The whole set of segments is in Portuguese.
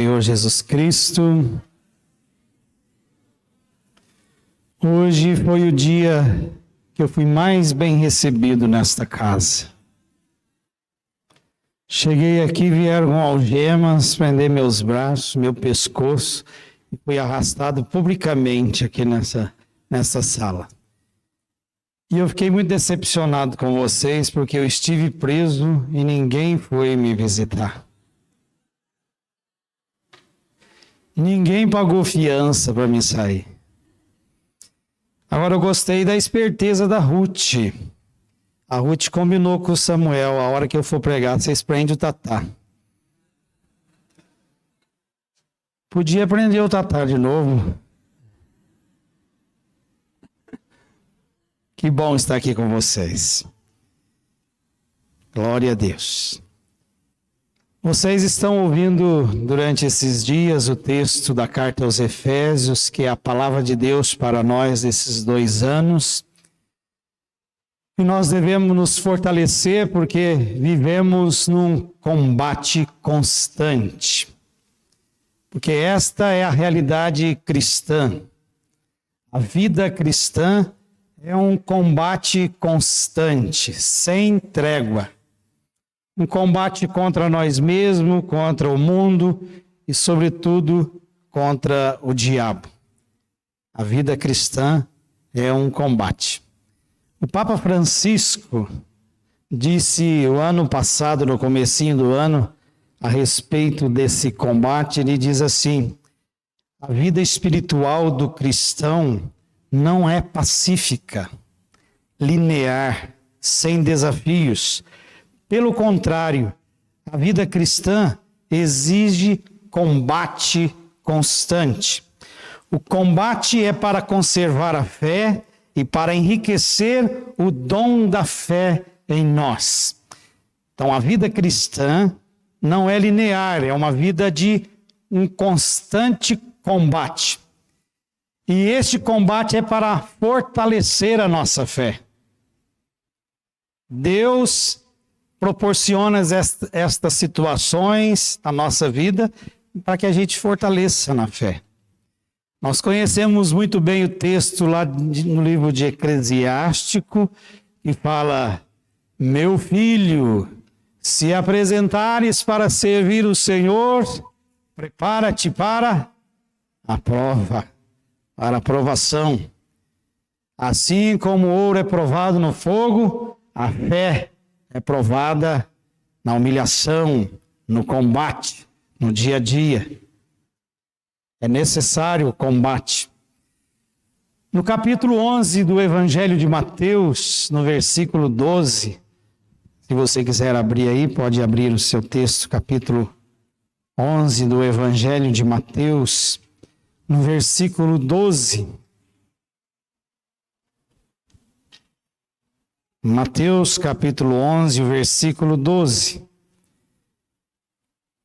Senhor Jesus Cristo, hoje foi o dia que eu fui mais bem recebido nesta casa. Cheguei aqui, vieram com algemas, prender meus braços, meu pescoço, e fui arrastado publicamente aqui nessa sala. E eu fiquei muito decepcionado com vocês, porque eu estive preso e ninguém foi me visitar. Ninguém pagou fiança para me sair. Agora eu gostei da esperteza da Ruth. A Ruth combinou com o Samuel, a hora que eu for pregar, vocês prendem o Tatá. Podia prender o Tatá de novo. Que bom estar aqui com vocês. Glória a Deus. Vocês estão ouvindo durante esses dias o texto da carta aos Efésios, que é a palavra de Deus para nós esses 2 anos. E nós devemos nos fortalecer porque vivemos num combate constante. Porque esta é a realidade cristã. A vida cristã é um combate constante, sem trégua. Um combate contra nós mesmos, contra o mundo e, sobretudo, contra o diabo. A vida cristã é um combate. O Papa Francisco disse o ano passado, no comecinho do ano, a respeito desse combate, ele diz assim: a vida espiritual do cristão não é pacífica, linear, sem desafios. Pelo contrário, a vida cristã exige combate constante. O combate é para conservar a fé e para enriquecer o dom da fé em nós. Então, a vida cristã não é linear, é uma vida de um constante combate. E este combate é para fortalecer a nossa fé. Deus proporciona estas situações na nossa vida para que a gente fortaleça na fé. Nós conhecemos muito bem o texto lá no livro de Eclesiástico, que fala: meu filho, se apresentares para servir o Senhor, prepara-te para a prova, para a provação. Assim como o ouro é provado no fogo, a fé é provada na humilhação, no combate, no dia a dia. É necessário o combate. No capítulo 11 do Evangelho de Mateus, no versículo 12, se você quiser abrir aí, pode abrir o seu texto, capítulo 11 do Evangelho de Mateus, no versículo 12. Mateus capítulo 11, versículo 12.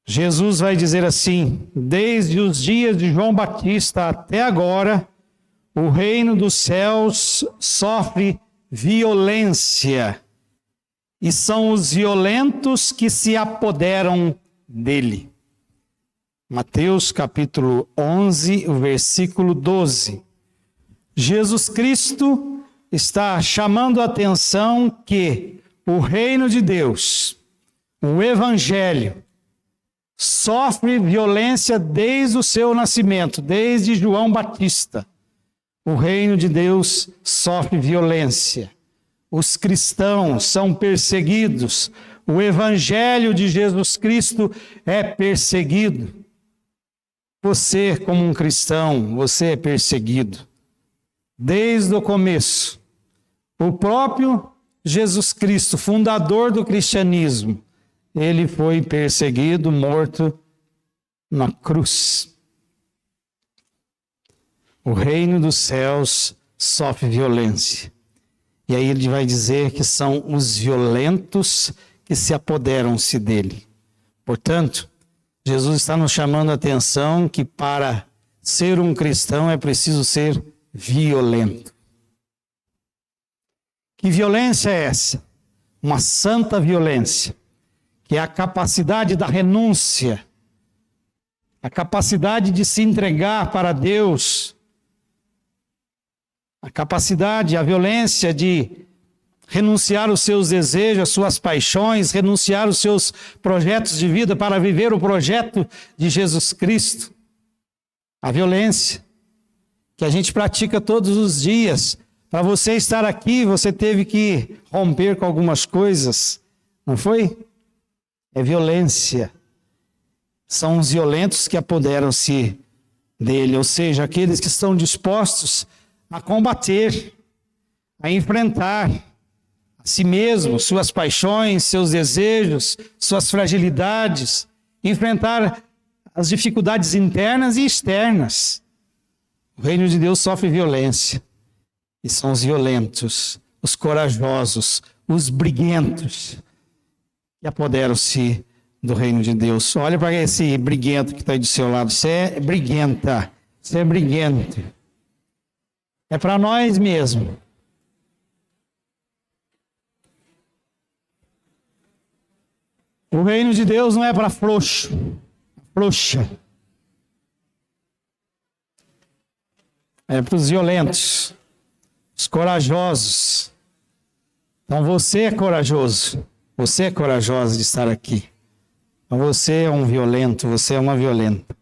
Jesus vai dizer assim: desde os dias de João Batista até agora, o reino dos céus sofre violência, e são os violentos que se apoderam dele. Mateus capítulo 11, o versículo 12. Jesus Cristo está chamando a atenção que o reino de Deus, o Evangelho, sofre violência desde o seu nascimento, desde João Batista. O reino de Deus sofre violência. Os cristãos são perseguidos. O Evangelho de Jesus Cristo é perseguido. Você, como um cristão, você é perseguido. Desde o começo, o próprio Jesus Cristo, fundador do cristianismo, ele foi perseguido, morto na cruz. O reino dos céus sofre violência. E aí ele vai dizer que são os violentos que se apoderam-se dele. Portanto, Jesus está nos chamando a atenção que para ser um cristão é preciso ser violento. Que violência é essa? Uma santa violência, que é a capacidade da renúncia, a capacidade de se entregar para Deus, a capacidade, a violência de renunciar os seus desejos, as suas paixões, renunciar os seus projetos de vida para viver o projeto de Jesus Cristo. A violência que a gente pratica todos os dias. Para você estar aqui, você teve que romper com algumas coisas, não foi? É violência. São os violentos que apoderam-se dele, ou seja, aqueles que estão dispostos a combater, a enfrentar a si mesmo, suas paixões, seus desejos, suas fragilidades, enfrentar as dificuldades internas e externas. O reino de Deus sofre violência, e são os violentos, os corajosos, os briguentos, que apoderam-se do reino de Deus. Olha para esse briguento que está aí do seu lado. Você é briguenta, você é briguento. É para nós mesmo. O reino de Deus não é para frouxa. É para os violentos, os corajosos. Então você é corajoso. Você é corajosa de estar aqui. Então você é um violento, você é uma violenta.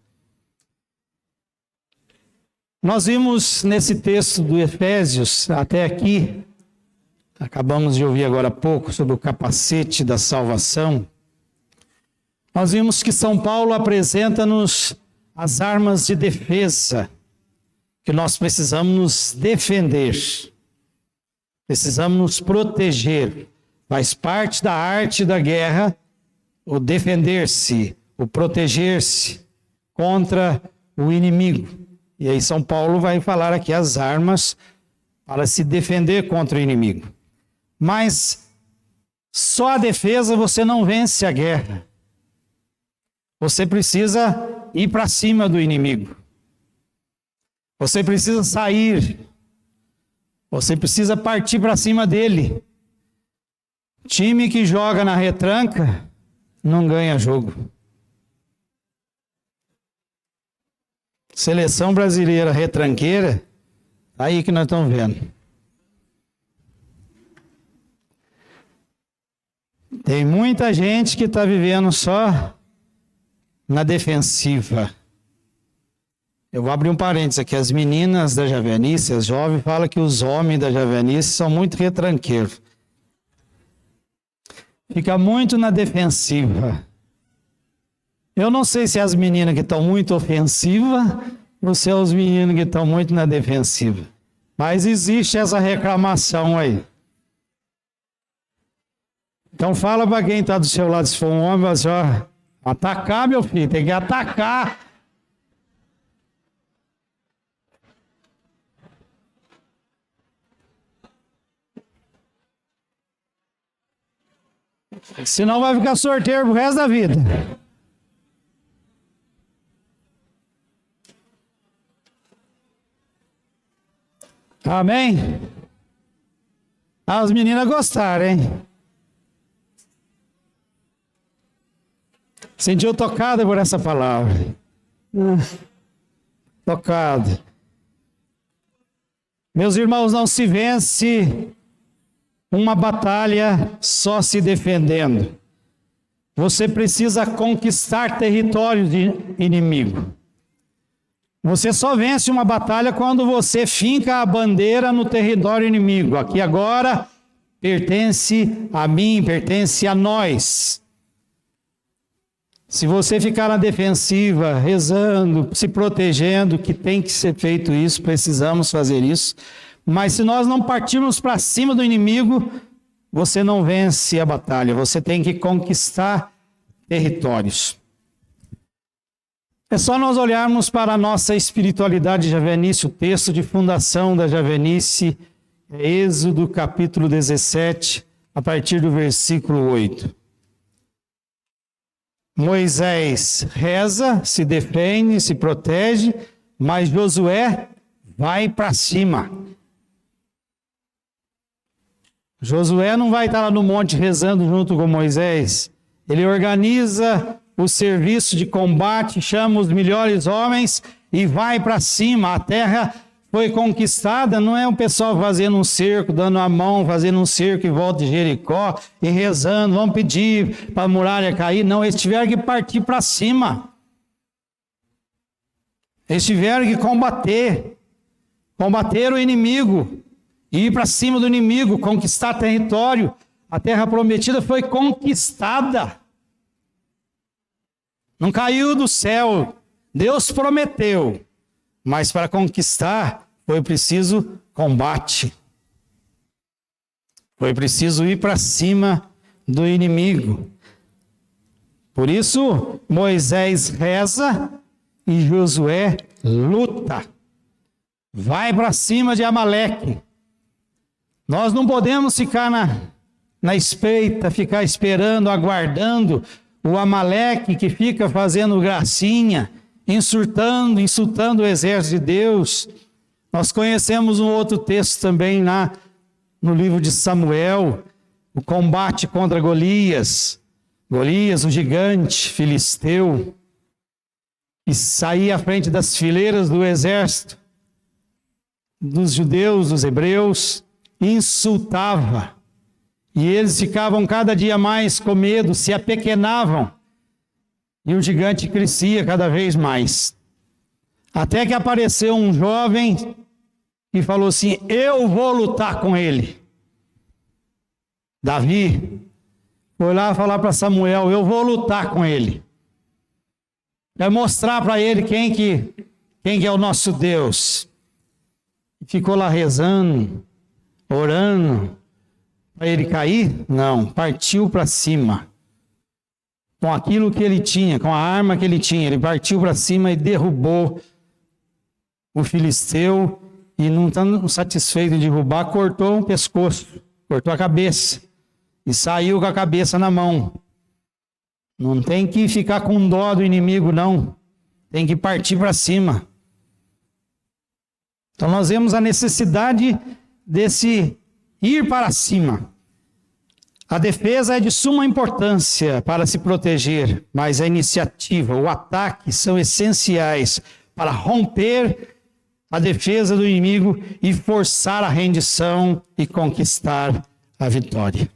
Nós vimos nesse texto do Efésios, até aqui, acabamos de ouvir agora há pouco sobre o capacete da salvação. Nós vimos que São Paulo apresenta-nos as armas de defesa, que nós precisamos nos defender, precisamos nos proteger. Faz parte da arte da guerra o defender-se, o proteger-se contra o inimigo. E aí São Paulo vai falar aqui as armas para se defender contra o inimigo. Mas só a defesa você não vence a guerra. Você precisa ir para cima do inimigo. Você precisa sair. Você precisa partir para cima dele. Time que joga na retranca não ganha jogo. Seleção brasileira retranqueira, aí que nós estamos vendo. Tem muita gente que está vivendo só na defensiva. Eu vou abrir um parênteses aqui. As meninas da Javenice, as jovens, falam que os homens da Javenice são muito retranqueiros. Fica muito na defensiva. Eu não sei se é as meninas que estão muito ofensivas ou se é os meninos que estão muito na defensiva. Mas existe essa reclamação aí. Então fala para quem está do seu lado, se for um homem, assim, ó, atacar, meu filho, tem que atacar. Senão vai ficar sorteiro pro resto da vida. Amém? As meninas gostaram, hein? Sentiu tocada por essa palavra. Tocado. Meus irmãos, não se vence uma batalha só se defendendo. Você precisa conquistar territórios de inimigo. Você só vence uma batalha quando você finca a bandeira no território inimigo. Aqui agora pertence a mim, pertence a nós. Se você ficar na defensiva, rezando, se protegendo, que tem que ser feito isso, precisamos fazer isso. Mas se nós não partirmos para cima do inimigo, você não vence a batalha. Você tem que conquistar territórios. É só nós olharmos para a nossa espiritualidade javenice, o texto de fundação da javenice, é Êxodo capítulo 17, a partir do versículo 8. Moisés reza, se defende, se protege, mas Josué vai para cima. Josué não vai estar lá no monte rezando junto com Moisés. Ele organiza o serviço de combate, chama os melhores homens e vai para cima. A terra foi conquistada, não é um pessoal fazendo um cerco, dando a mão, fazendo um cerco em volta de Jericó e rezando, vamos pedir para a muralha cair. Não, eles tiveram que partir para cima. Eles tiveram que combater o inimigo, ir para cima do inimigo, conquistar território. A terra prometida foi conquistada. Não caiu do céu. Deus prometeu. Mas para conquistar foi preciso combate. Foi preciso ir para cima do inimigo. Por isso, Moisés reza e Josué luta. Vai para cima de Amaleque. Nós não podemos ficar na espreita, ficar esperando, aguardando o Amaleque que fica fazendo gracinha, insultando o exército de Deus. Nós conhecemos um outro texto também lá no livro de Samuel, o combate contra Golias. Golias, o gigante filisteu, e saía à frente das fileiras do exército dos judeus, dos hebreus, e insultava. E eles ficavam cada dia mais com medo, se apequenavam. E o gigante crescia cada vez mais. Até que apareceu um jovem e falou assim: eu vou lutar com ele. Davi foi lá falar para Samuel: eu vou lutar com ele. Vai mostrar para ele quem que é o nosso Deus. E ficou lá rezando, orando, para ele cair? Não, partiu para cima. Com aquilo que ele tinha, com a arma que ele tinha, ele partiu para cima e derrubou o filisteu, e não estando satisfeito de derrubar, cortou o pescoço, cortou a cabeça, e saiu com a cabeça na mão. Não tem que ficar com dó do inimigo, não. Tem que partir para cima. Então nós vemos a necessidade desse ir para cima. A defesa é de suma importância para se proteger, mas a iniciativa, o ataque são essenciais para romper a defesa do inimigo e forçar a rendição e conquistar a vitória.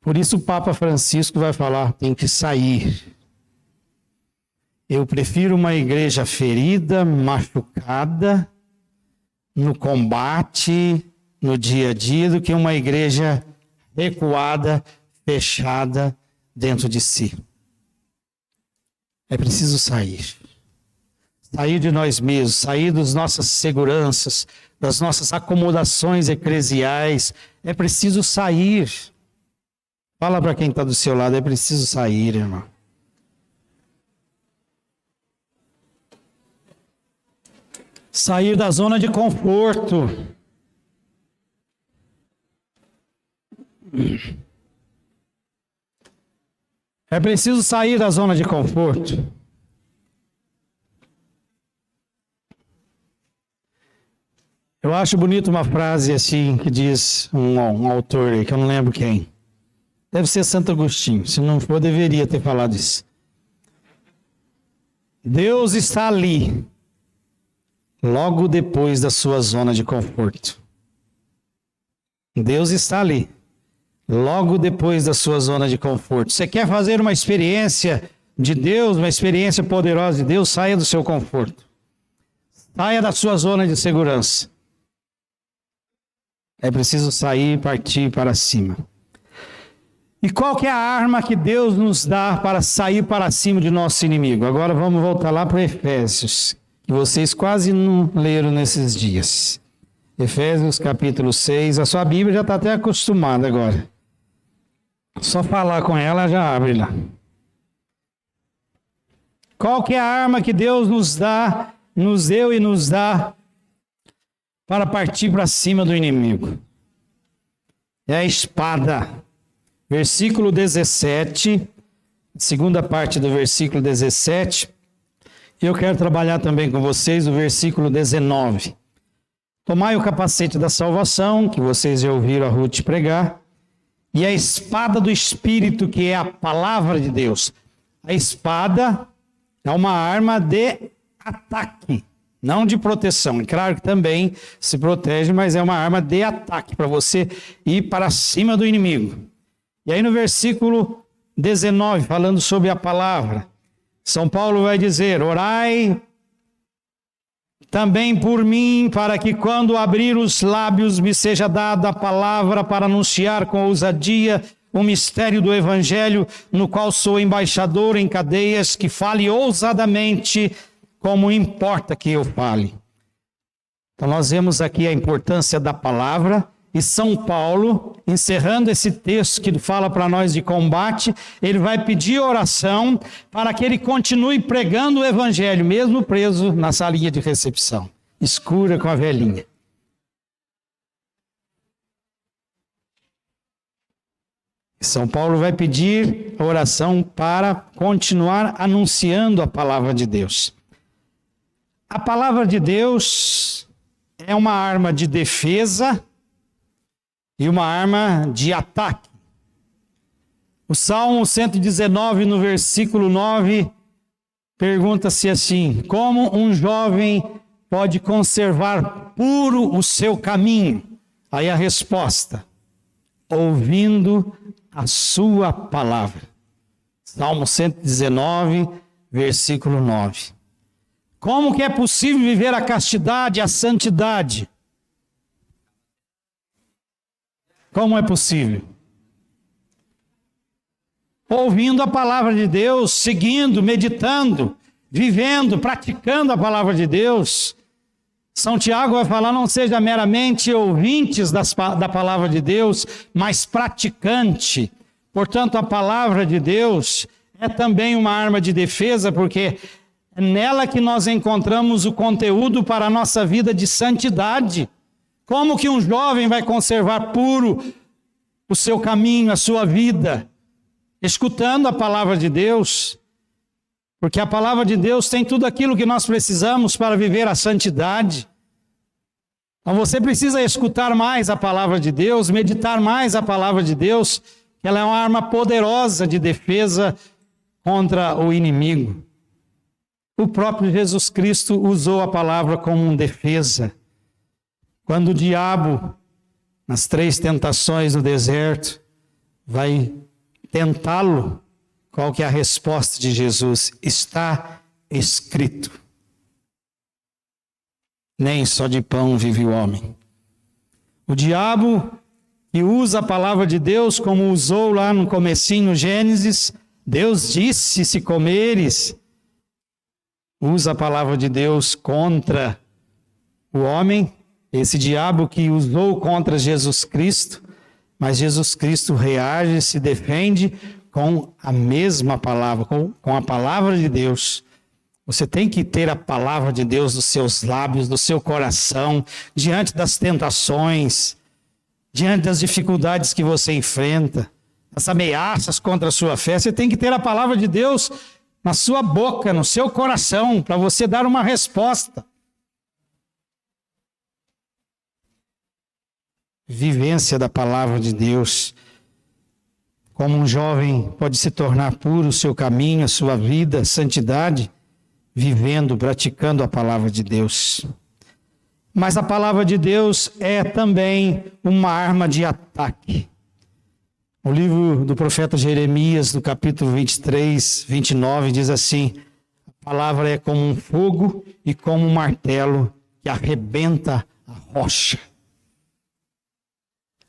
Por isso o Papa Francisco vai falar: tem que sair. Eu prefiro uma igreja ferida, machucada, no combate, no dia a dia, do que uma igreja recuada, fechada dentro de si. É preciso sair. Sair de nós mesmos, sair das nossas seguranças, das nossas acomodações eclesiais. É preciso sair. Fala para quem está do seu lado: é preciso sair, irmão. Sair da zona de conforto. É preciso sair da zona de conforto. Eu acho bonito uma frase assim que diz um autor aí, que eu não lembro quem. Deve ser Santo Agostinho. Se não for, deveria ter falado isso. Deus está ali, logo depois da sua zona de conforto. Deus está ali, logo depois da sua zona de conforto. Você quer fazer uma experiência de Deus, uma experiência poderosa de Deus? Saia do seu conforto. Saia da sua zona de segurança. É preciso sair e partir para cima. E qual que é a arma que Deus nos dá para sair para cima de nosso inimigo? Agora vamos voltar lá para Efésios, que vocês quase não leram nesses dias. Efésios capítulo 6, a sua Bíblia já está até acostumada agora. Só falar com ela já abre lá. Qual que é a arma que Deus nos deu e nos dá para partir para cima do inimigo? É a espada. Versículo 17, segunda parte do versículo 17. E eu quero trabalhar também com vocês o versículo 19. Tomai o capacete da salvação, que vocês já ouviram a Ruth pregar, e a espada do Espírito, que é a palavra de Deus. A espada é uma arma de ataque, não de proteção. É claro que também se protege, mas é uma arma de ataque, para você ir para cima do inimigo. E aí no versículo 19, falando sobre a palavra, São Paulo vai dizer: orai também por mim, para que quando abrir os lábios me seja dada a palavra para anunciar com ousadia o mistério do Evangelho, no qual sou embaixador em cadeias, que fale ousadamente, como importa que eu fale. Então nós vemos aqui a importância da palavra, e São Paulo, encerrando esse texto que fala para nós de combate, ele vai pedir oração para que ele continue pregando o Evangelho, mesmo preso na salinha de recepção, escura com a velhinha. São Paulo vai pedir oração para continuar anunciando a palavra de Deus. A palavra de Deus é uma arma de defesa e uma arma de ataque. O Salmo 119, no versículo 9, pergunta-se assim: como um jovem pode conservar puro o seu caminho? Aí a resposta: ouvindo a sua palavra. Salmo 119, versículo 9. Como que é possível viver a castidade, a santidade? Como é possível? Ouvindo a palavra de Deus, seguindo, meditando, vivendo, praticando a palavra de Deus. São Tiago vai falar: não seja meramente ouvintes da palavra de Deus, mas praticante. Portanto, a palavra de Deus é também uma arma de defesa, porque é nela que nós encontramos o conteúdo para a nossa vida de santidade. Como que um jovem vai conservar puro o seu caminho, a sua vida? Escutando a palavra de Deus. Porque a palavra de Deus tem tudo aquilo que nós precisamos para viver a santidade. Então você precisa escutar mais a palavra de Deus, meditar mais a palavra de Deus, que ela é uma arma poderosa de defesa contra o inimigo. O próprio Jesus Cristo usou a palavra como uma defesa. Quando o diabo, nas 3 tentações no deserto, vai tentá-lo, qual que é a resposta de Jesus? Está escrito: nem só de pão vive o homem. O diabo, que usa a palavra de Deus como usou lá no comecinho, no Gênesis, Deus disse: se comeres, usa a palavra de Deus contra o homem. Esse diabo que usou contra Jesus Cristo, mas Jesus Cristo reage, se defende com a mesma palavra, com a palavra de Deus. Você tem que ter a palavra de Deus nos seus lábios, no seu coração, diante das tentações, diante das dificuldades que você enfrenta, as ameaças contra a sua fé. Você tem que ter a palavra de Deus na sua boca, no seu coração, para você dar uma resposta. Vivência da palavra de Deus. Como um jovem pode se tornar puro o seu caminho, a sua vida, santidade, vivendo, praticando a palavra de Deus. Mas a palavra de Deus é também uma arma de ataque. O livro do profeta Jeremias, no capítulo 23, 29, diz assim: a palavra é como um fogo e como um martelo que arrebenta a rocha.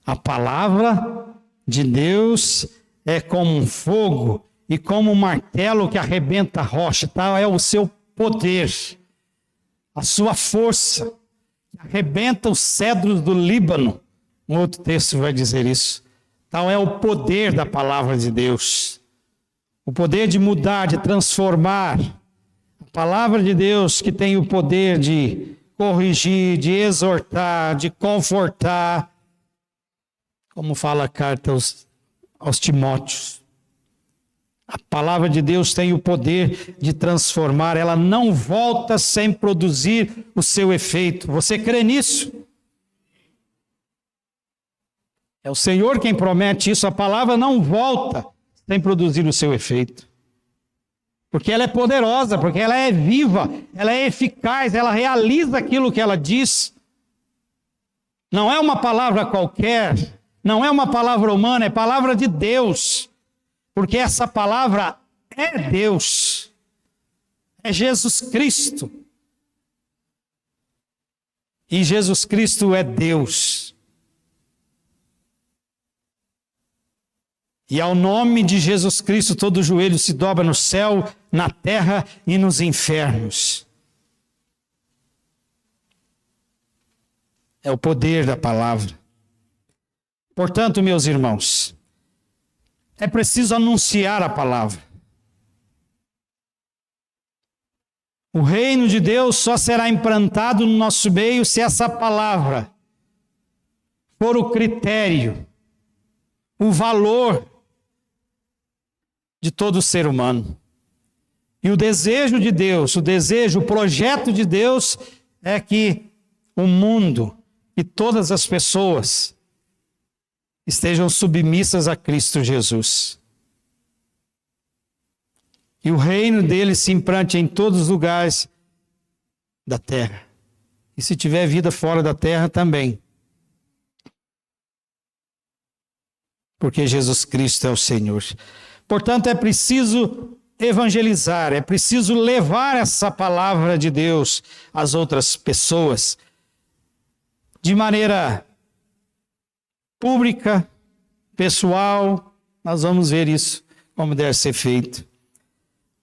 A palavra de Deus é como um fogo e como um martelo que arrebenta a rocha. Tal é o seu poder, a sua força, que arrebenta os cedros do Líbano. Um outro texto vai dizer isso. Tal é o poder da palavra de Deus. O poder de mudar, de transformar. A palavra de Deus que tem o poder de corrigir, de exortar, de confortar. Como fala a carta aos Timóteos. A palavra de Deus tem o poder de transformar. Ela não volta sem produzir o seu efeito. Você crê nisso? É o Senhor quem promete isso. A palavra não volta sem produzir o seu efeito. Porque ela é poderosa, porque ela é viva, ela é eficaz, ela realiza aquilo que ela diz. Não é uma palavra qualquer, não é uma palavra humana, é palavra de Deus. Porque essa palavra é Deus. É Jesus Cristo. E Jesus Cristo é Deus. E ao nome de Jesus Cristo, todo joelho se dobra no céu, na terra e nos infernos. É o poder da palavra. Portanto, meus irmãos, é preciso anunciar a palavra. O reino de Deus só será implantado no nosso meio se essa palavra for o critério, o valor de todo ser humano. E o desejo de Deus, o projeto de Deus é que o mundo e todas as pessoas estejam submissas a Cristo Jesus. E o reino dele se implante em todos os lugares da terra. E se tiver vida fora da terra também. Porque Jesus Cristo é o Senhor. Portanto, é preciso evangelizar, é preciso levar essa palavra de Deus às outras pessoas de maneira pública, pessoal. Nós vamos ver isso, como deve ser feito.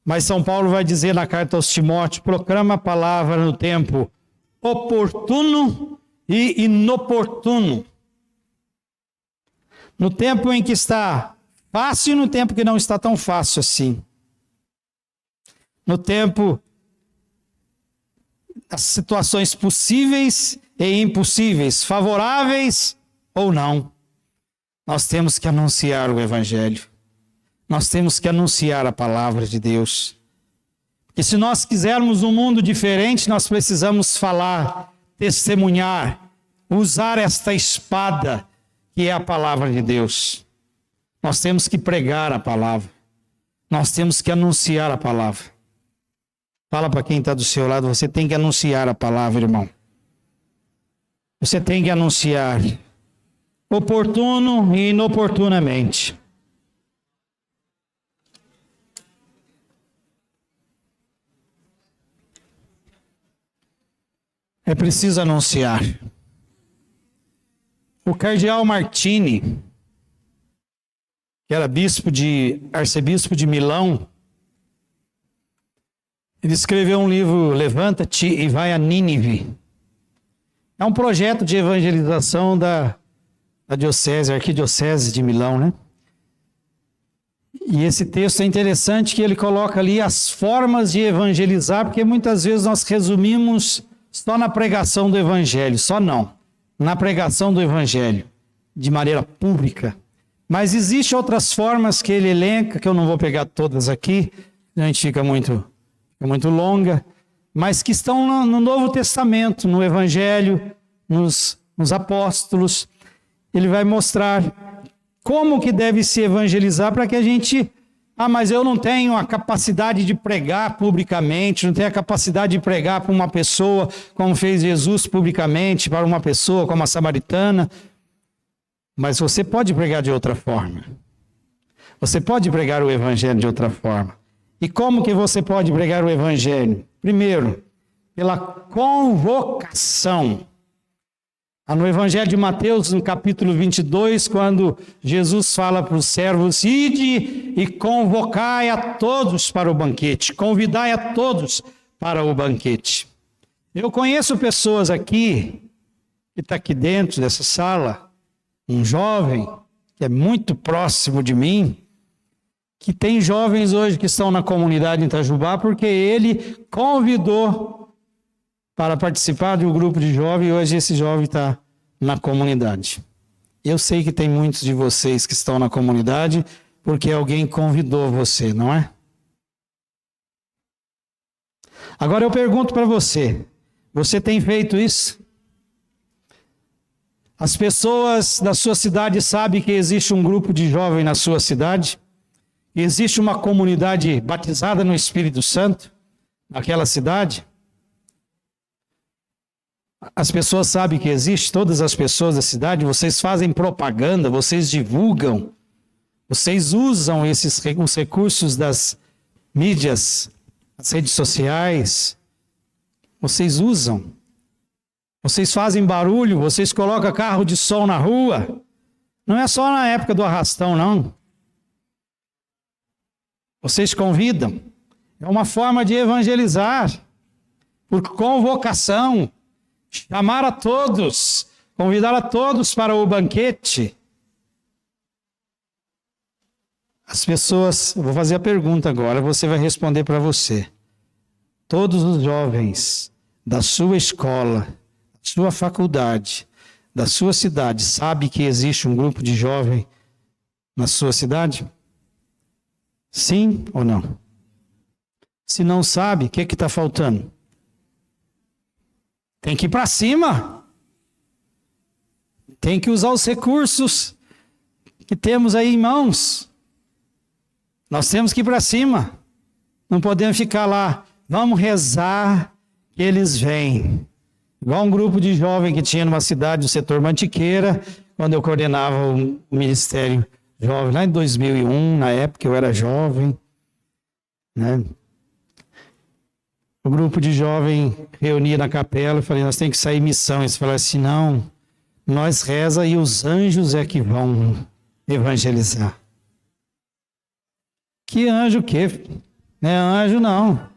Mas São Paulo vai dizer na carta aos Timóteos: proclama a palavra no tempo oportuno e inoportuno. No tempo em que está fácil e no tempo que não está tão fácil assim. No tempo das situações possíveis e impossíveis, favoráveis ou não. Nós temos que anunciar o Evangelho. Nós temos que anunciar a palavra de Deus. E se nós quisermos um mundo diferente, nós precisamos falar, testemunhar, usar esta espada que é a palavra de Deus. Nós temos que pregar a palavra. Nós temos que anunciar a palavra. Fala para quem está do seu lado, você tem que anunciar a palavra, irmão. Você tem que anunciar oportuno e inoportunamente. É preciso anunciar. O cardeal Martini, que era arcebispo de Milão, ele escreveu um livro, Levanta-te e vai a Nínive. É um projeto de evangelização da arquidiocese de Milão, né? E esse texto é interessante que ele coloca ali as formas de evangelizar, porque muitas vezes nós resumimos só na pregação do evangelho, só não, na pregação do evangelho, de maneira pública. Mas existem outras formas que ele elenca, que eu não vou pegar todas aqui, a gente fica muito longa, mas que estão no Novo Testamento, no Evangelho, nos apóstolos. Ele vai mostrar como que deve se evangelizar para que a gente... mas eu não tenho a capacidade de pregar publicamente, não tenho a capacidade de pregar para uma pessoa, como fez Jesus publicamente, para uma pessoa como a samaritana. Mas você pode pregar de outra forma. Você pode pregar o Evangelho de outra forma. E como que você pode pregar o Evangelho? Primeiro, pela convocação. No Evangelho de Mateus, no capítulo 22, quando Jesus fala para os servos: ide e convocai a todos para o banquete, convidai a todos para o banquete. Eu conheço pessoas aqui, que está aqui dentro dessa sala, um jovem que é muito próximo de mim, que tem jovens hoje que estão na comunidade em Itajubá, porque ele convidou para participar de um grupo de jovens, e hoje esse jovem está na comunidade. Eu sei que tem muitos de vocês que estão na comunidade, porque alguém convidou você, não é? Agora eu pergunto para você, você tem feito isso? As pessoas da sua cidade sabem que existe um grupo de jovens na sua cidade? Existe uma comunidade batizada no Espírito Santo naquela cidade? As pessoas sabem que existe, todas as pessoas da cidade, vocês fazem propaganda, vocês divulgam, vocês usam os recursos das mídias, as redes sociais, vocês usam. Vocês fazem barulho, vocês colocam carro de som na rua. Não é só na época do arrastão, não. Vocês convidam. É uma forma de evangelizar, por convocação. Chamar a todos, convidar a todos para o banquete. As pessoas, eu vou fazer a pergunta agora, você vai responder para você. Todos os jovens da sua escola, sua faculdade, da sua cidade, sabe que existe um grupo de jovens na sua cidade? Sim ou não? Se não sabe, o que está faltando? Tem que ir para cima. Tem que usar os recursos que temos aí em mãos. Nós temos que ir para cima. Não podemos ficar lá. Vamos rezar que eles vêm. Igual um grupo de jovens que tinha numa cidade do setor Mantiqueira, quando eu coordenava o Ministério Jovem, lá em 2001, na época eu era jovem, né? O grupo de jovens reunia na capela, eu falei, nós temos que sair em missão. Eles falaram assim, não, nós reza e os anjos é que vão evangelizar. Que anjo o quê? Não é anjo não.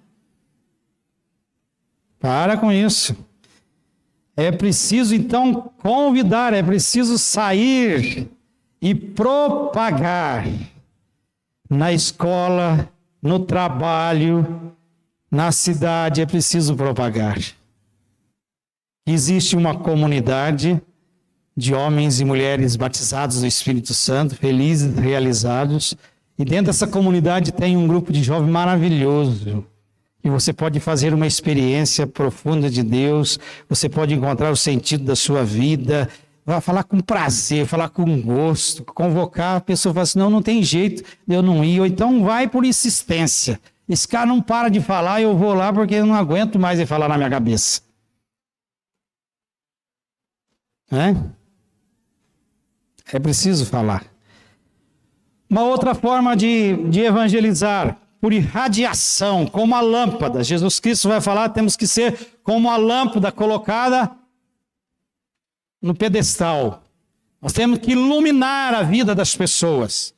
Para com isso. É preciso, então, convidar, é preciso sair e propagar na escola, no trabalho, na cidade, é preciso propagar. Existe uma comunidade de homens e mulheres batizados no Espírito Santo, felizes, realizados, e dentro dessa comunidade tem um grupo de jovens maravilhoso. E você pode fazer uma experiência profunda de Deus, você pode encontrar o sentido da sua vida, vai falar com prazer, falar com gosto, convocar a pessoa e falar assim, não tem jeito de eu não ir, ou então vai por insistência. Esse cara não para de falar, eu vou lá porque eu não aguento mais ele falar na minha cabeça. É preciso falar. Uma outra forma de evangelizar, por irradiação, como a lâmpada. Jesus Cristo vai falar, temos que ser como a lâmpada colocada no pedestal. Nós temos que iluminar a vida das pessoas.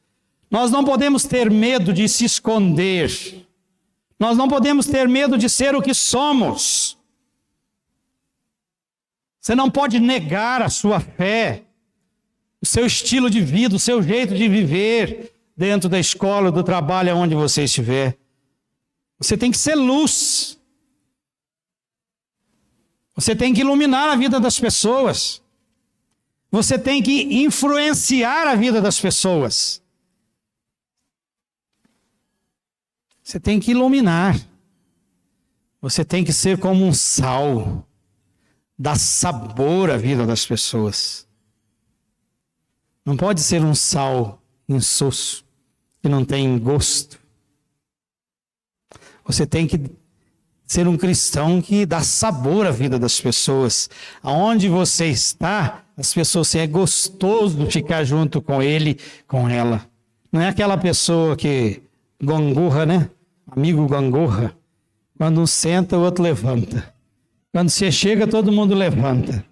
Nós não podemos ter medo de se esconder. Nós não podemos ter medo de ser o que somos. Você não pode negar a sua fé, o seu estilo de vida, o seu jeito de viver, dentro da escola, do trabalho, onde você estiver. Você tem que ser luz. Você tem que iluminar a vida das pessoas. Você tem que influenciar a vida das pessoas. Você tem que iluminar. Você tem que ser como um sal. Dar sabor à vida das pessoas. Não pode ser um sal insosso, que não tem gosto. Você tem que ser um cristão que dá sabor à vida das pessoas. Aonde você está, as pessoas, é gostoso ficar junto com ele, com ela. Não é aquela pessoa que gangorra, né? Amigo gangorra. Quando um senta, o outro levanta. Quando você chega, todo mundo levanta.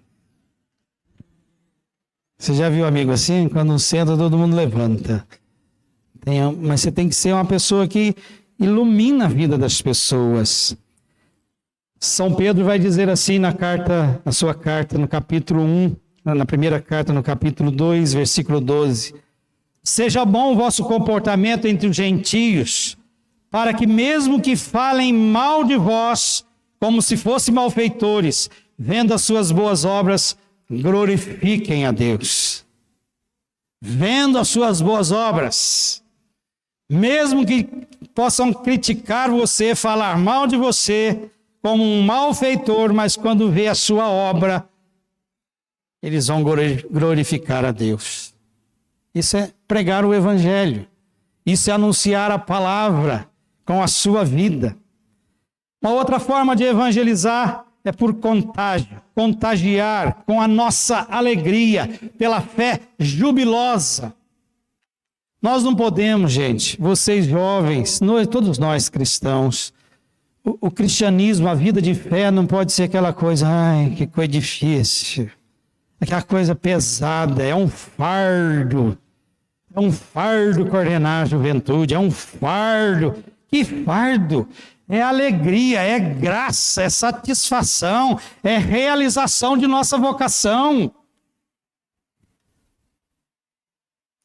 Você já viu um amigo assim? Quando um senta, todo mundo levanta. Mas você tem que ser uma pessoa que ilumina a vida das pessoas. São Pedro vai dizer assim na sua carta, no capítulo 1, na primeira carta, no capítulo 2, versículo 12. Seja bom o vosso comportamento entre os gentios, para que mesmo que falem mal de vós, como se fossem malfeitores, vendo as suas boas obras, glorifiquem a Deus. Vendo as suas boas obras, mesmo que possam criticar você, falar mal de você, como um malfeitor, mas quando vê a sua obra, eles vão glorificar a Deus. Isso é pregar o Evangelho. Isso é anunciar a palavra com a sua vida. Uma outra forma de evangelizar é por contágio. Contagiar com a nossa alegria, pela fé jubilosa. Nós não podemos, gente, vocês jovens, todos nós cristãos, o cristianismo, a vida de fé não pode ser aquela coisa, ai, que coisa difícil, aquela coisa pesada, é um fardo coordenar a juventude, é um fardo. Que fardo? É alegria, é graça, é satisfação, é realização de nossa vocação.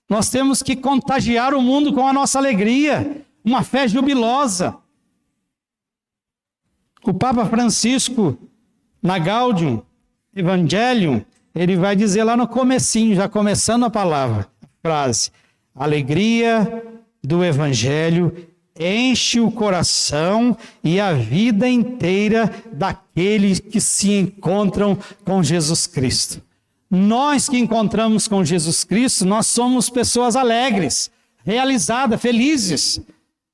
Nós temos que contagiar o mundo com a nossa alegria, uma fé jubilosa. O Papa Francisco, na Gaudium Evangelium, ele vai dizer lá no comecinho, já começando a palavra, a frase: alegria do Evangelho enche o coração e a vida inteira daqueles que se encontram com Jesus Cristo. Nós que encontramos com Jesus Cristo, nós somos pessoas alegres, realizadas, felizes,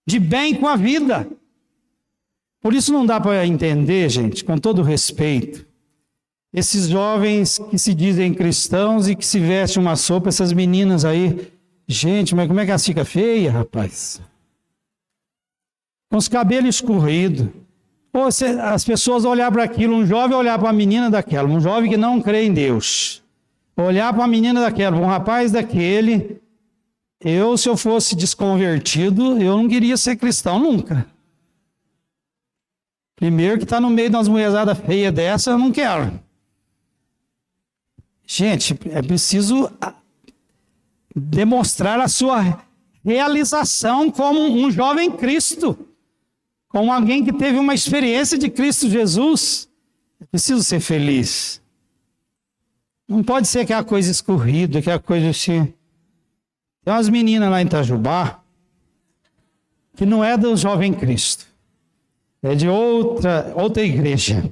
de bem com a vida. Por isso não dá para entender, gente, com todo respeito, esses jovens que se dizem cristãos e que se vestem uma sopa, essas meninas aí. Gente, mas como é que elas ficam feias, rapaz? Com os cabelos escorridos. Ou as pessoas olhar para aquilo, um jovem olhar para uma menina daquela, um jovem que não crê em Deus, olhar para uma menina daquela, um rapaz daquele, se eu fosse desconvertido, eu não queria ser cristão nunca. Primeiro que está no meio de umas mulherzadas feias dessa, eu não quero. Gente, é preciso demonstrar a sua realização como um jovem Cristo, como alguém que teve uma experiência de Cristo Jesus. É preciso ser feliz. Não pode ser aquela coisa escorrida, aquela coisa assim. Tem umas meninas lá em Itajubá que não é do Jovem Cristo. É de outra igreja.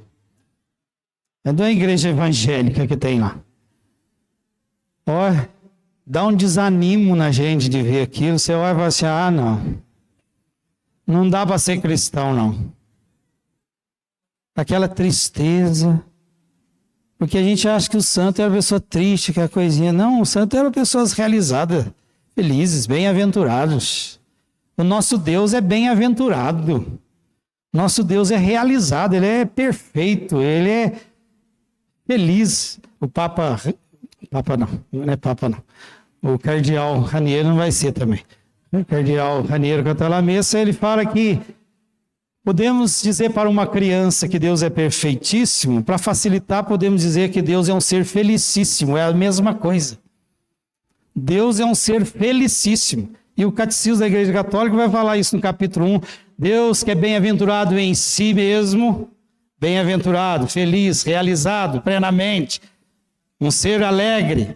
É de uma igreja evangélica que tem lá. Olha, dá um desanimo na gente de ver aquilo. Você olha e fala assim, não dá para ser cristão, não. Aquela tristeza. Porque a gente acha que o santo era uma pessoa triste, aquela coisinha. Não, o santo era pessoas realizadas, felizes, bem-aventurados. O nosso Deus é bem-aventurado. Nosso Deus é realizado, Ele é perfeito, Ele é feliz. O Papa não é Papa não. O Cardeal Raniero não vai ser também. O Cardeal Raniero Cantalamessa, ele fala que podemos dizer para uma criança que Deus é perfeitíssimo, para facilitar podemos dizer que Deus é um ser felicíssimo, é a mesma coisa. Deus é um ser felicíssimo. E o Catecismo da Igreja Católica vai falar isso no capítulo 1. Deus que é bem-aventurado em si mesmo, bem-aventurado, feliz, realizado plenamente, um ser alegre.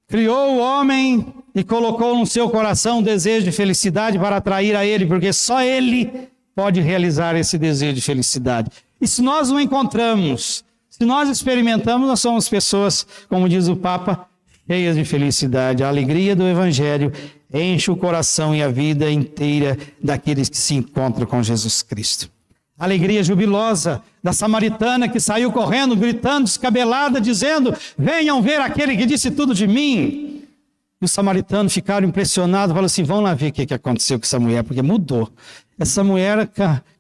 Criou o homem e colocou no seu coração um desejo de felicidade para atrair a ele, porque só ele pode realizar esse desejo de felicidade. E se nós não encontramos, se nós experimentamos, nós somos pessoas, como diz o Papa, cheias de felicidade. A alegria do Evangelho enche o coração e a vida inteira daqueles que se encontram com Jesus Cristo. A alegria jubilosa da samaritana que saiu correndo, gritando, descabelada, dizendo: venham ver aquele que disse tudo de mim. E os samaritanos ficaram impressionados, falaram assim: vamos lá ver o que aconteceu com essa mulher, porque mudou. Essa mulher é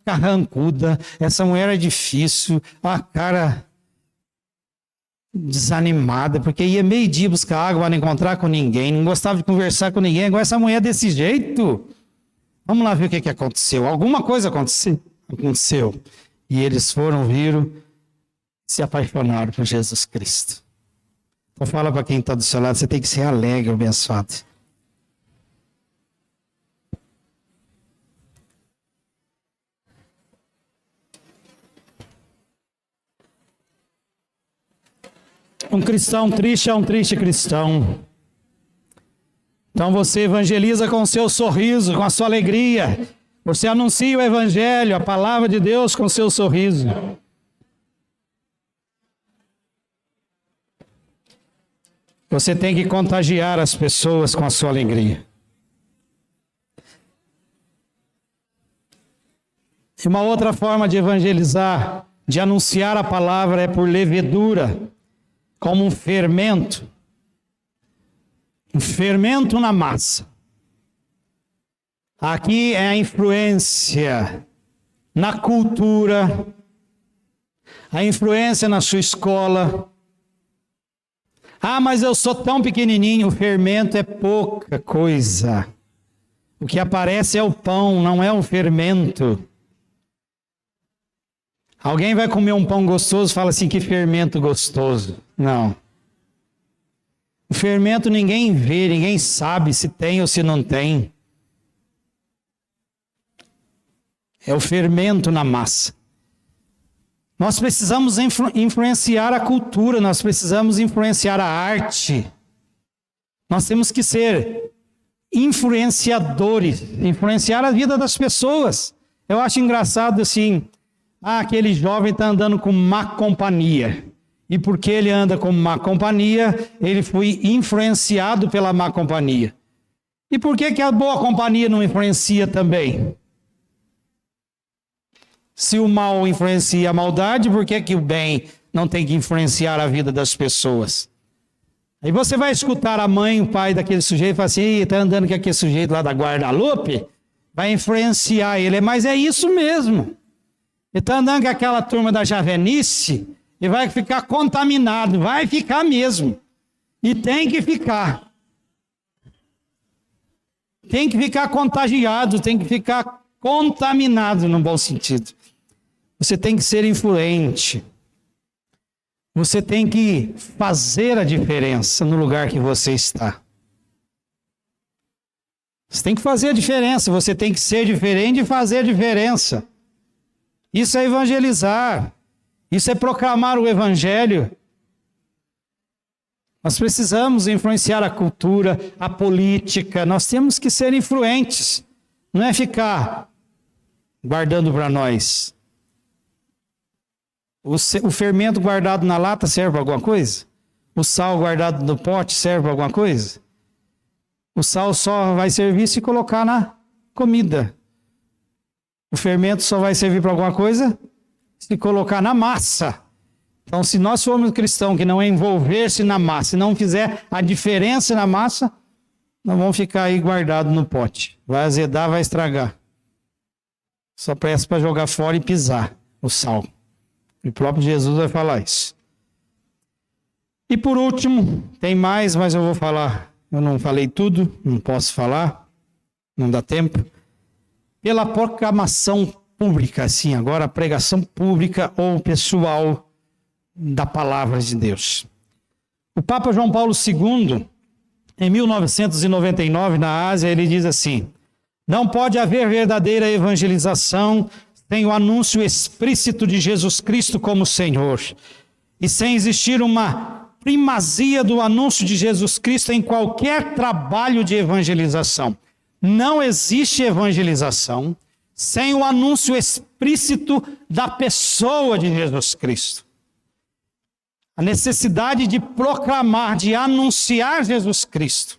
carrancuda, essa mulher é difícil, a cara desanimada, porque ia meio-dia buscar água para não encontrar com ninguém, não gostava de conversar com ninguém. Agora essa mulher é desse jeito. Vamos lá ver o que aconteceu. Alguma coisa aconteceu. E eles viram, se apaixonaram por Jesus Cristo. Então fala para quem está do seu lado, você tem que ser alegre, abençoado. Um cristão triste é um triste cristão. Então você evangeliza com o seu sorriso, com a sua alegria. Você anuncia o Evangelho, a palavra de Deus com o seu sorriso. Você tem que contagiar as pessoas com a sua alegria. E uma outra forma de evangelizar, de anunciar a palavra, é por levedura, como um fermento. Um fermento na massa. Aqui é a influência na cultura, a influência na sua escola. Ah, mas eu sou tão pequenininho, o fermento é pouca coisa. O que aparece é o pão, não é o fermento. Alguém vai comer um pão gostoso e fala assim, que fermento gostoso. Não. O fermento ninguém vê, ninguém sabe se tem ou se não tem. É o fermento na massa. Nós precisamos influenciar a cultura, nós precisamos influenciar a arte. Nós temos que ser influenciadores, influenciar a vida das pessoas. Eu acho engraçado assim, aquele jovem está andando com má companhia. E porque ele anda com má companhia, ele foi influenciado pela má companhia. E por que a boa companhia não influencia também? Se o mal influencia a maldade, por que o bem não tem que influenciar a vida das pessoas? Aí você vai escutar a mãe, o pai daquele sujeito e fala assim, está andando com aquele sujeito lá da Guadalupe, vai influenciar ele. Mas é isso mesmo. Ele está andando com aquela turma da Javenice e vai ficar contaminado, vai ficar mesmo. E tem que ficar. Tem que ficar contagiado, tem que ficar contaminado no bom sentido. Você tem que ser influente. Você tem que fazer a diferença no lugar que você está. Você tem que fazer a diferença, você tem que ser diferente e fazer a diferença. Isso é evangelizar. Isso é proclamar o evangelho. Nós precisamos influenciar a cultura, a política. Nós temos que ser influentes. Não é ficar guardando para nós. O fermento guardado na lata serve para alguma coisa? O sal guardado no pote serve para alguma coisa? O sal só vai servir se colocar na comida. O fermento só vai servir para alguma coisa se colocar na massa. Então, se nós formos cristãos que não envolver-se na massa, se não fizer a diferença na massa, nós vamos ficar aí guardados no pote. Vai azedar, vai estragar. Só presta para jogar fora e pisar o sal. O próprio Jesus vai falar isso. E por último, tem mais, mas eu vou falar. Eu não falei tudo, não posso falar, não dá tempo. Pela proclamação pública, assim, agora a pregação pública ou pessoal da palavra de Deus. O Papa João Paulo II, em 1999, na Ásia, ele diz assim: não pode haver verdadeira evangelização sem o anúncio explícito de Jesus Cristo como Senhor, e sem existir uma primazia do anúncio de Jesus Cristo em qualquer trabalho de evangelização. Não existe evangelização sem o anúncio explícito da pessoa de Jesus Cristo. A necessidade de proclamar, de anunciar Jesus Cristo.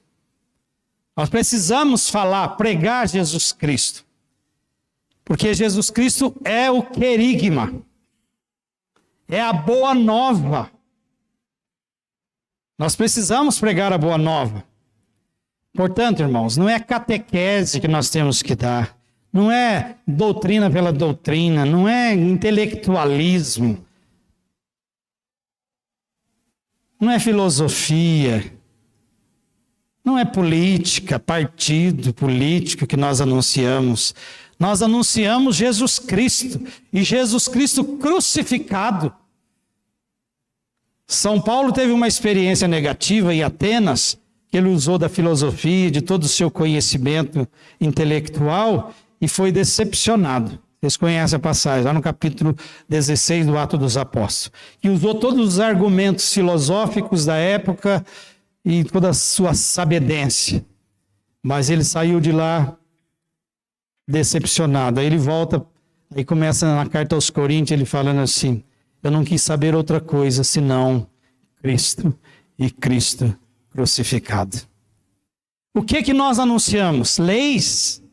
Nós precisamos falar, pregar Jesus Cristo. Porque Jesus Cristo é o querigma. É a boa nova. Nós precisamos pregar a boa nova. Portanto, irmãos, não é catequese que nós temos que dar. Não é doutrina pela doutrina. Não é intelectualismo. Não é filosofia. Não é política, partido político que nós anunciamos. Nós anunciamos Jesus Cristo. E Jesus Cristo crucificado. São Paulo teve uma experiência negativa em Atenas, que ele usou da filosofia, de todo o seu conhecimento intelectual, e foi decepcionado. Vocês conhecem a passagem, lá no capítulo 16 do Atos dos Apóstolos. E usou todos os argumentos filosóficos da época e toda a sua sabedência. Mas ele saiu de lá decepcionado. Aí ele volta, aí começa na carta aos Coríntios, ele falando assim: eu não quis saber outra coisa senão Cristo e Cristo crucificado. O que nós anunciamos? Leis,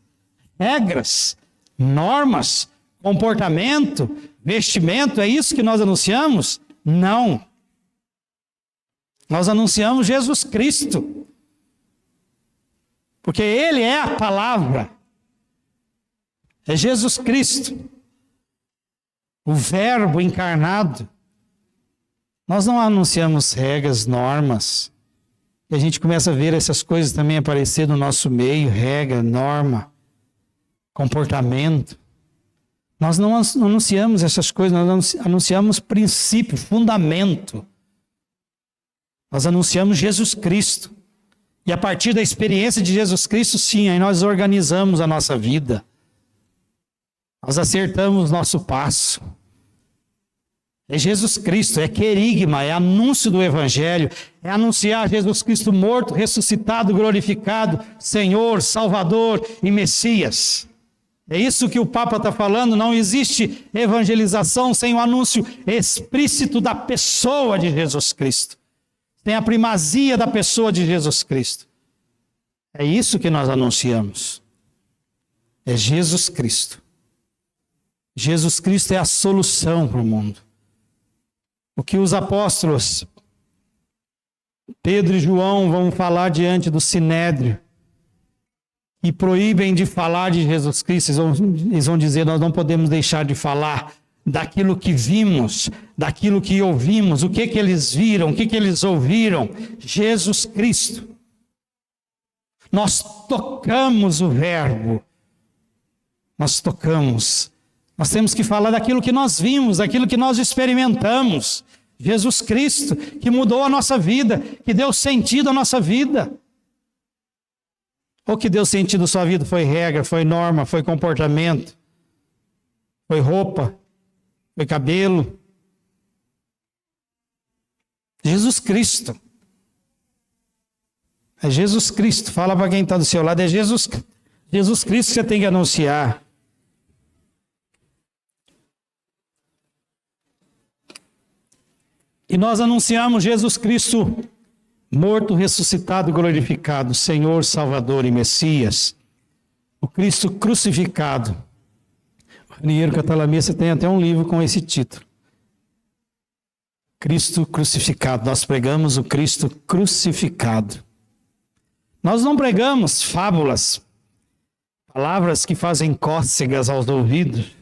regras, normas, comportamento, vestimento, é isso que nós anunciamos? Não. Nós anunciamos Jesus Cristo. Porque Ele é a palavra. É Jesus Cristo. O Verbo encarnado. Nós não anunciamos regras, normas. E a gente começa a ver essas coisas também aparecer no nosso meio, regra, norma, comportamento. Nós não anunciamos essas coisas, nós anunciamos princípio, fundamento. Nós anunciamos Jesus Cristo. E a partir da experiência de Jesus Cristo, sim, aí nós organizamos a nossa vida. Nós acertamos nosso passo. É Jesus Cristo, é querigma, é anúncio do Evangelho, é anunciar Jesus Cristo morto, ressuscitado, glorificado, Senhor, Salvador e Messias. É isso que o Papa está falando, não existe evangelização sem o anúncio explícito da pessoa de Jesus Cristo. Tem a primazia da pessoa de Jesus Cristo. É isso que nós anunciamos. É Jesus Cristo. Jesus Cristo é a solução para o mundo. O que os apóstolos Pedro e João vão falar diante do Sinédrio e proíbem de falar de Jesus Cristo, eles vão dizer, nós não podemos deixar de falar daquilo que vimos, daquilo que ouvimos, o que eles viram, o que eles ouviram, Jesus Cristo. Nós tocamos o Verbo, nós tocamos. Nós temos que falar daquilo que nós vimos, daquilo que nós experimentamos. Jesus Cristo, que mudou a nossa vida, que deu sentido à nossa vida. O que deu sentido à sua vida foi regra, foi norma, foi comportamento, foi roupa, foi cabelo. Jesus Cristo. É Jesus Cristo. Fala para quem está do seu lado, é Jesus Cristo que você tem que anunciar. E nós anunciamos Jesus Cristo morto, ressuscitado, glorificado, Senhor, Salvador e Messias. O Cristo crucificado. O Raniero Catalamessa tem até um livro com esse título. Cristo crucificado. Nós pregamos o Cristo crucificado. Nós não pregamos fábulas, palavras que fazem cócegas aos ouvidos,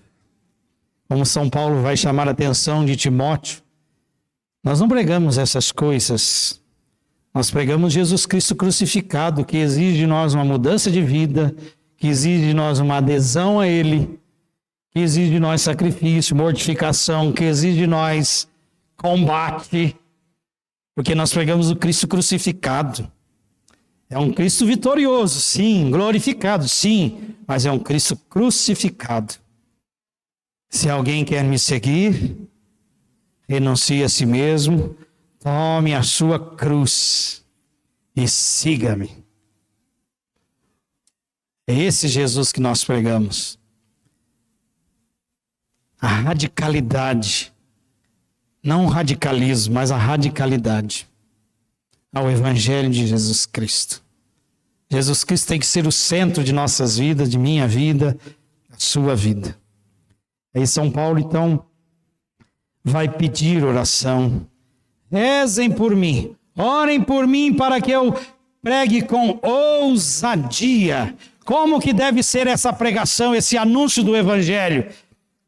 como São Paulo vai chamar a atenção de Timóteo. Nós não pregamos essas coisas. Nós pregamos Jesus Cristo crucificado, que exige de nós uma mudança de vida, que exige de nós uma adesão a Ele, que exige de nós sacrifício, mortificação, que exige de nós combate, porque nós pregamos o Cristo crucificado. É um Cristo vitorioso, sim, glorificado, sim, mas é um Cristo crucificado. Se alguém quer me seguir, renuncie a si mesmo, tome a sua cruz e siga-me. É esse Jesus que nós pregamos. A radicalidade, não o radicalismo, mas a radicalidade ao Evangelho de Jesus Cristo. Jesus Cristo tem que ser o centro de nossas vidas, de minha vida, da sua vida. Aí São Paulo, então, vai pedir oração. Rezem por mim, orem por mim para que eu pregue com ousadia. Como que deve ser essa pregação, esse anúncio do Evangelho?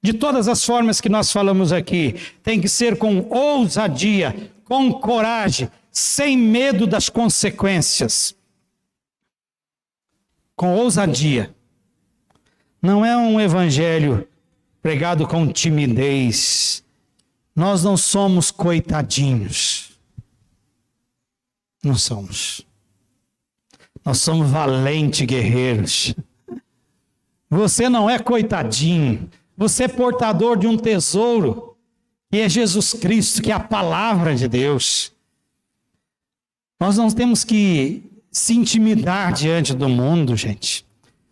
De todas as formas que nós falamos aqui, tem que ser com ousadia, com coragem, sem medo das consequências. Com ousadia. Não é um Evangelho pregado com timidez. Nós não somos coitadinhos. Não somos. Nós somos valentes guerreiros. Você não é coitadinho. Você é portador de um tesouro, que é Jesus Cristo, que é a palavra de Deus. Nós não temos que se intimidar diante do mundo, gente.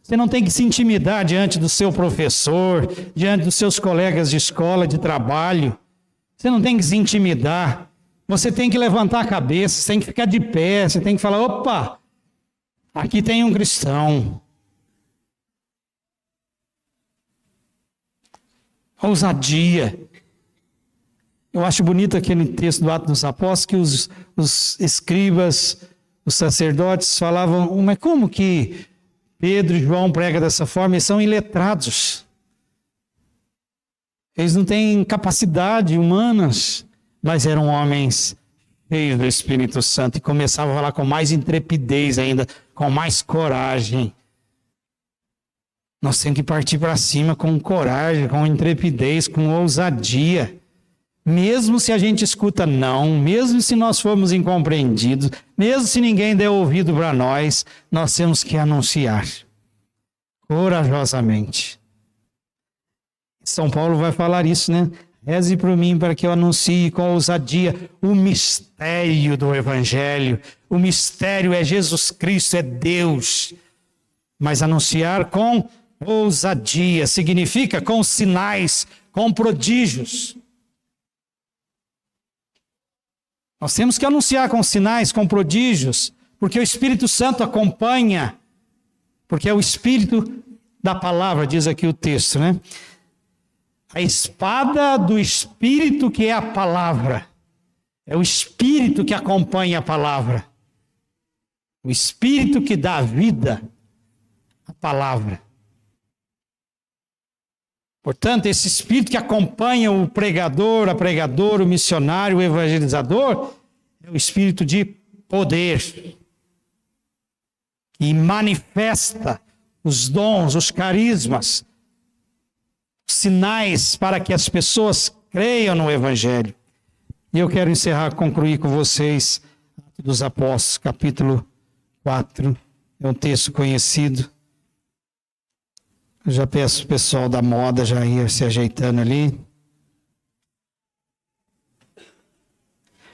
Você não tem que se intimidar diante do seu professor, diante dos seus colegas de escola, de trabalho. Você não tem que se intimidar. Você tem que levantar a cabeça, você tem que ficar de pé, você tem que falar, opa, aqui tem um cristão. Ousadia. Eu acho bonito aquele texto do Atos dos Apóstolos que os escribas, os sacerdotes falavam, mas como que Pedro e João pregam dessa forma? Eles são iletrados. Eles não têm capacidade humanas, mas eram homens cheios do Espírito Santo e começavam a falar com mais intrepidez ainda, com mais coragem. Nós temos que partir para cima com coragem, com intrepidez, com ousadia. Mesmo se a gente escuta não, mesmo se nós formos incompreendidos, mesmo se ninguém der ouvido para nós, nós temos que anunciar corajosamente. São Paulo vai falar isso, né? Reze por mim para que eu anuncie com ousadia o mistério do Evangelho. O mistério é Jesus Cristo, é Deus. Mas anunciar com ousadia significa com sinais, com prodígios. Nós temos que anunciar com sinais, com prodígios, porque o Espírito Santo acompanha, porque é o Espírito da palavra, diz aqui o texto, né? A espada do Espírito que é a palavra. É o Espírito que acompanha a palavra. O Espírito que dá vida à palavra. Portanto, esse Espírito que acompanha o pregador, a pregadora, o missionário, o evangelizador, é o Espírito de poder. E manifesta os dons, os carismas, sinais para que as pessoas creiam no Evangelho. E eu quero concluir com vocês Atos dos Apóstolos, capítulo 4. É um texto conhecido. Eu já peço o pessoal da moda já ir se ajeitando ali.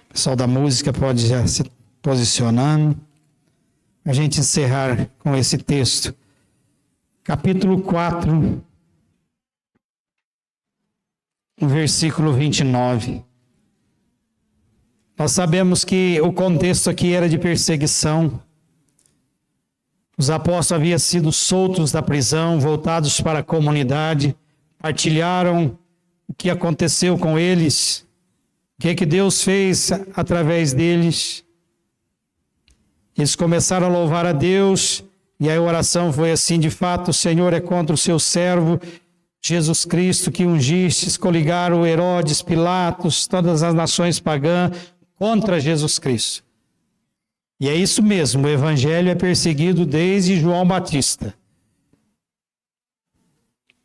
O pessoal da música pode já se posicionando. A gente encerrar com esse texto. Capítulo 4. Versículo 29. Nós sabemos que o contexto aqui era de perseguição. Os apóstolos haviam sido soltos da prisão, voltados para a comunidade, partilharam o que aconteceu com eles, o que Deus fez através deles. Eles começaram a louvar a Deus, e a oração foi assim: de fato, o Senhor é contra o seu servo, Jesus Cristo, que ungistes, coligaram Herodes, Pilatos, todas as nações pagãs contra Jesus Cristo. E é isso mesmo, o Evangelho é perseguido desde João Batista.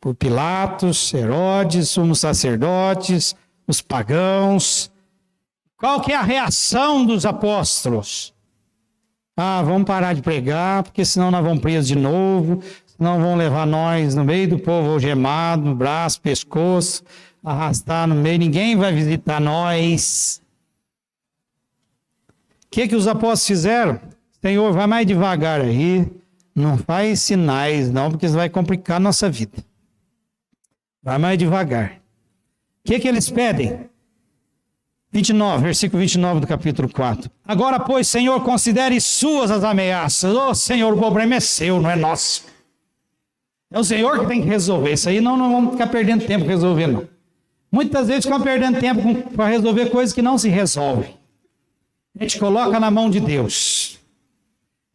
Por Pilatos, Herodes, sumos sacerdotes, os pagãos. Qual que é a reação dos apóstolos? Vamos parar de pregar, porque senão nós vamos presos de novo. Não vão levar nós no meio do povo algemado, no braço, pescoço, arrastar no meio, ninguém vai visitar nós. O que os apóstolos fizeram? Senhor, vai mais devagar aí, não faz sinais não, porque isso vai complicar a nossa vida. Vai mais devagar. O que eles pedem? 29, versículo 29 do capítulo 4. Agora, pois, Senhor, considere suas as ameaças. Senhor, o problema é seu, não é nosso. É o Senhor que tem que resolver. Isso aí não vamos ficar perdendo tempo resolvendo. Muitas vezes ficamos perdendo tempo para resolver coisas que não se resolvem. A gente coloca na mão de Deus.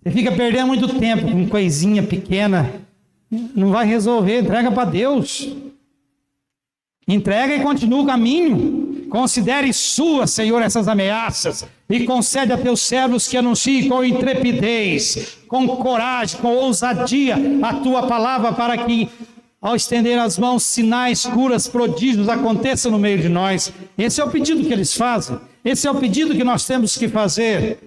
Você fica perdendo muito tempo com coisinha pequena. Não vai resolver, entrega para Deus. Entrega e continua o caminho. Considere suas, Senhor, essas ameaças e concede a teus servos que anunciem com intrepidez, com coragem, com ousadia a tua palavra, para que, ao estender as mãos, sinais, curas, prodígios aconteçam no meio de nós. Esse é o pedido que eles fazem. Esse é o pedido que nós temos que fazer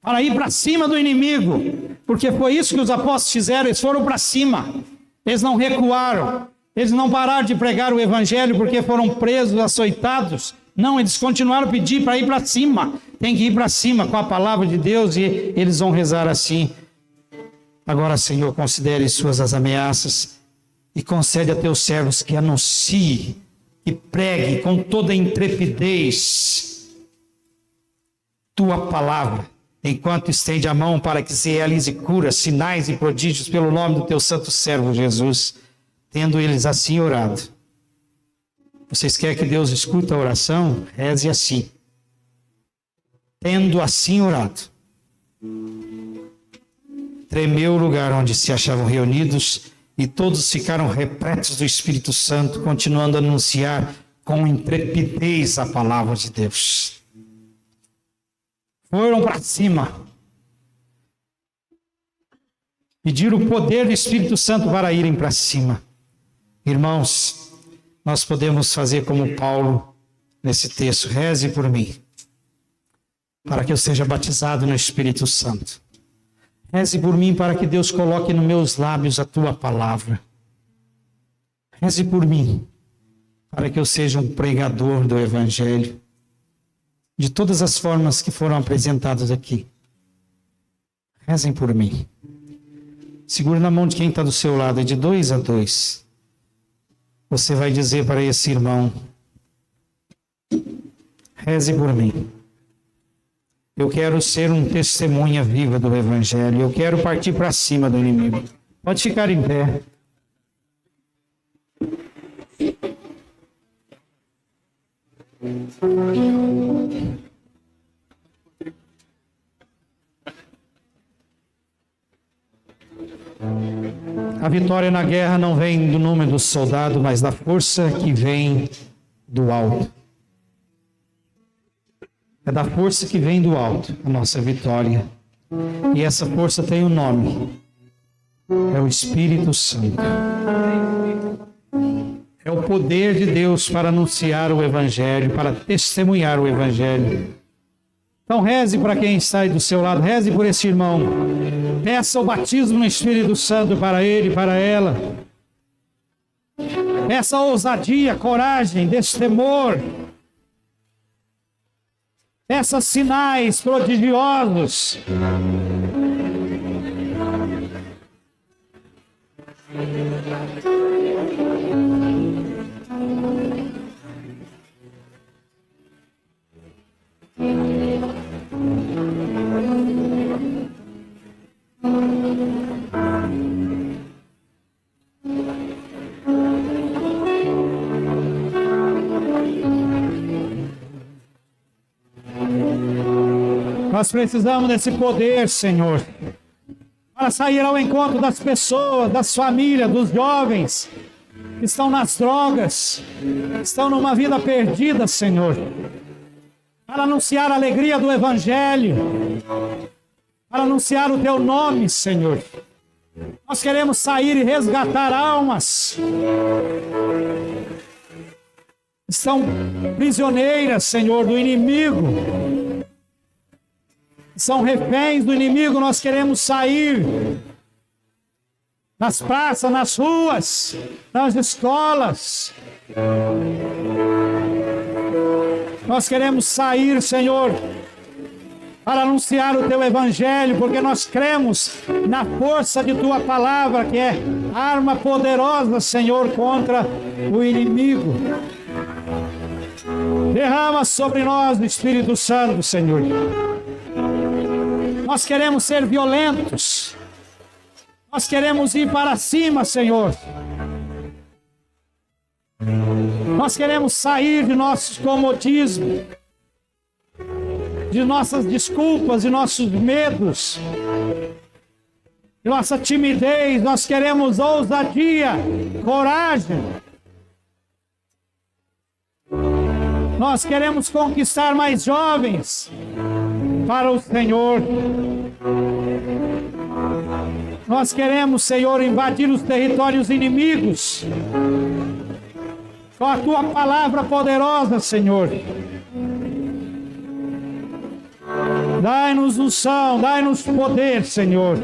para ir para cima do inimigo, porque foi isso que os apóstolos fizeram. Eles foram para cima, eles não recuaram. Eles não pararam de pregar o Evangelho porque foram presos, açoitados. Não, eles continuaram a pedir para ir para cima. Tem que ir para cima com a palavra de Deus, e eles vão rezar assim: agora, Senhor, considere suas as ameaças e concede a teus servos que anuncie e pregue com toda intrepidez tua palavra, enquanto estende a mão para que se realize curas, sinais e prodígios pelo nome do teu santo servo Jesus, tendo eles assim orado. Vocês querem que Deus escute a oração? Reze assim. Tendo assim orado, tremeu o lugar onde se achavam reunidos e todos ficaram repletos do Espírito Santo, continuando a anunciar com intrepidez a palavra de Deus. Foram para cima. Pediram o poder do Espírito Santo para irem para cima. Irmãos, nós podemos fazer como Paulo nesse texto. Reze por mim, para que eu seja batizado no Espírito Santo. Reze por mim para que Deus coloque nos meus lábios a tua palavra. Reze por mim, para que eu seja um pregador do Evangelho, de todas as formas que foram apresentadas aqui. Rezem por mim. Segure na mão de quem está do seu lado, de 2 a 2. Você vai dizer para esse irmão: reze por mim. Eu quero ser um testemunha viva do Evangelho. Eu quero partir para cima do inimigo. Pode ficar em pé. A vitória na guerra não vem do número do soldado, mas da força que vem do alto. É da força que vem do alto a nossa vitória. E essa força tem um nome. É o Espírito Santo. É o poder de Deus para anunciar o Evangelho, para testemunhar o Evangelho. Então reze para quem está aí do seu lado, reze por esse irmão. Peça o batismo no Espírito Santo para ele, para ela. Peça ousadia, coragem, destemor. Peça sinais prodigiosos. Nós precisamos desse poder, Senhor, para sair ao encontro das pessoas, das famílias, dos jovens que estão nas drogas, que estão numa vida perdida, Senhor, para anunciar a alegria do Evangelho, para anunciar o Teu nome, Senhor. Nós queremos sair e resgatar almas. Estão prisioneiras, Senhor, do inimigo. São reféns do inimigo. Nós queremos sair nas praças, nas ruas, nas escolas. Nós queremos sair, Senhor, para anunciar o Teu Evangelho, porque nós cremos na força de Tua palavra, que é arma poderosa, Senhor, contra o inimigo. Derrama sobre nós o Espírito Santo, Senhor. Nós queremos ser violentos. Nós queremos ir para cima, Senhor. Nós queremos sair de nossos comodismos, de nossas desculpas, de nossos medos, de nossa timidez. Nós queremos ousadia, coragem. Nós queremos conquistar mais jovens para o Senhor. Nós queremos, Senhor, invadir os territórios inimigos com a Tua palavra poderosa, Senhor. Dai-nos unção, dai-nos poder, Senhor.